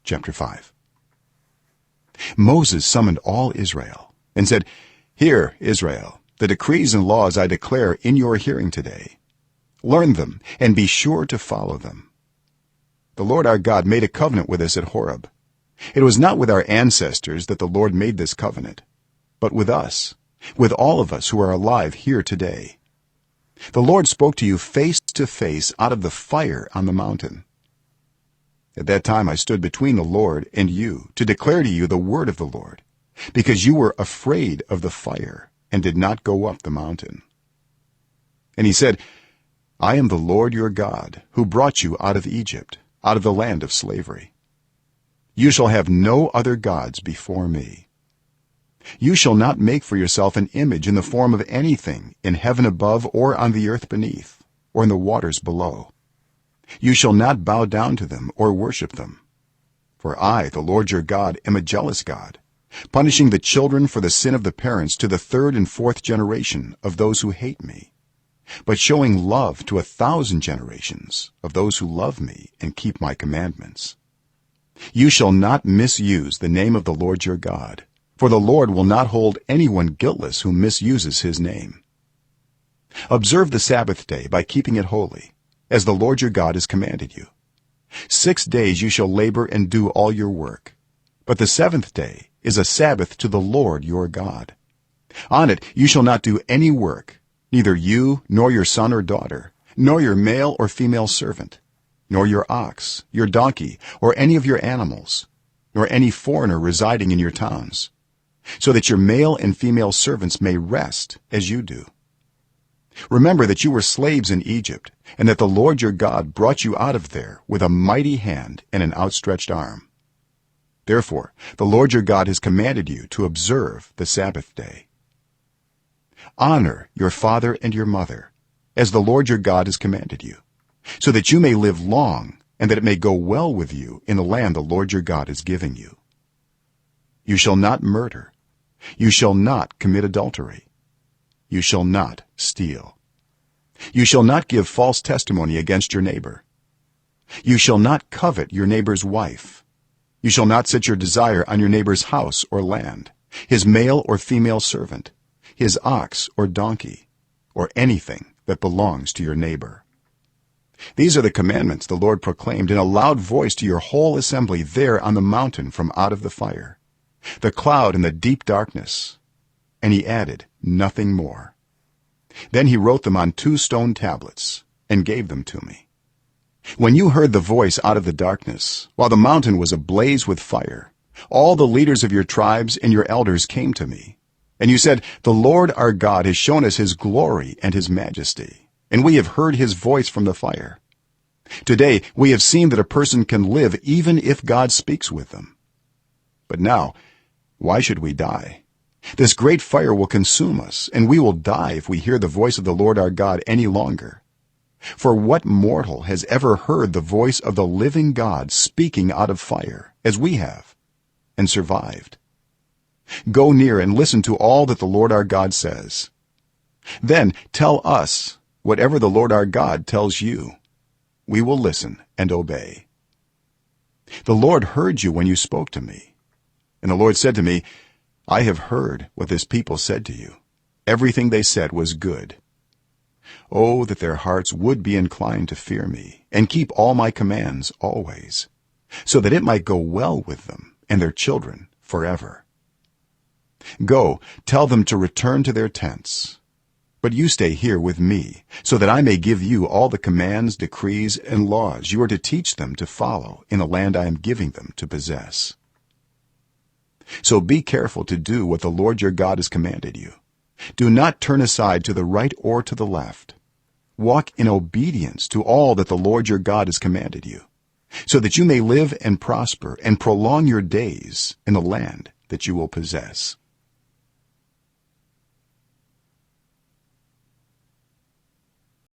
Chapter 5. Moses summoned all Israel and said, "Hear, Israel, the decrees and laws I declare in your hearing today. Learn them and be sure to follow them. The Lord our God made a covenant with us at Horeb. It was not with our ancestors that the Lord made this covenant, but with us, with all of us who are alive here today. The Lord spoke to you face to face out of the fire on the mountain. At that time I stood between the Lord and you to declare to you the word of the Lord, because you were afraid of the fire and did not go up the mountain." And he said, "I am the Lord your God, who brought you out of Egypt, out of the land of slavery. You shall have no other gods before me. You shall not make for yourself an image in the form of anything in heaven above or on the earth beneath or in the waters below. You shall not bow down to them or worship them. For I, the Lord your God, am a jealous God, punishing the children for the sin of the parents to the third and fourth generation of those who hate me, but showing love to 1,000 generations of those who love me and keep my commandments. You shall not misuse the name of the Lord your God, for the Lord will not hold anyone guiltless who misuses his name. Observe the Sabbath day by keeping it holy, as the Lord your God has commanded you. 6 days you shall labor and do all your work, but the seventh day is a Sabbath to the Lord your God. On it you shall not do any work, neither you nor your son or daughter, nor your male or female servant, nor your ox, your donkey, or any of your animals, nor any foreigner residing in your towns, so that your male and female servants may rest as you do. Remember that you were slaves in Egypt, and that the Lord your God brought you out of there with a mighty hand and an outstretched arm. Therefore the Lord your God has commanded you to observe the Sabbath day. Honor your father and your mother, as the Lord your God has commanded you, so that you may live long and that it may go well with you in the land the Lord your God is giving you. You shall not murder. You shall not commit adultery. You shall not steal. You shall not give false testimony against your neighbor. You shall not covet your neighbor's wife. You shall not set your desire on your neighbor's house or land, his male or female servant, his ox or donkey, or anything that belongs to your neighbor. These are the commandments the Lord proclaimed in a loud voice to your whole assembly there on the mountain from out of the fire, the cloud and the deep darkness. And he added nothing more. Then he wrote them on 2 stone tablets and gave them to me. When you heard the voice out of the darkness, while the mountain was ablaze with fire, all the leaders of your tribes and your elders came to me, and you said, "The Lord our God has shown us his glory and his majesty, and we have heard his voice from the fire. Today we have seen that a person can live even if God speaks with them. But now why should we die? This great fire will consume us, and we will die if we hear the voice of the Lord our God any longer. For what mortal has ever heard the voice of the living God speaking out of fire, as we have, and survived? Go near and listen to all that the Lord our God says. Then tell us whatever the Lord our God tells you. We will listen and obey." The Lord heard you when you spoke to me, and the Lord said to me, "I have heard what this people said to you. Everything they said was good. Oh, that their hearts would be inclined to fear me and keep all my commands always, so that it might go well with them and their children forever. Go, tell them to return to their tents, but you stay here with me, so that I may give you all the commands, decrees, and laws you are to teach them to follow in the land I am giving them to possess. So be careful to do what the Lord your God has commanded you. Do not turn aside to the right or to the left. Walk in obedience to all that the Lord your God has commanded you, so that you may live and prosper and prolong your days in the land that you will possess."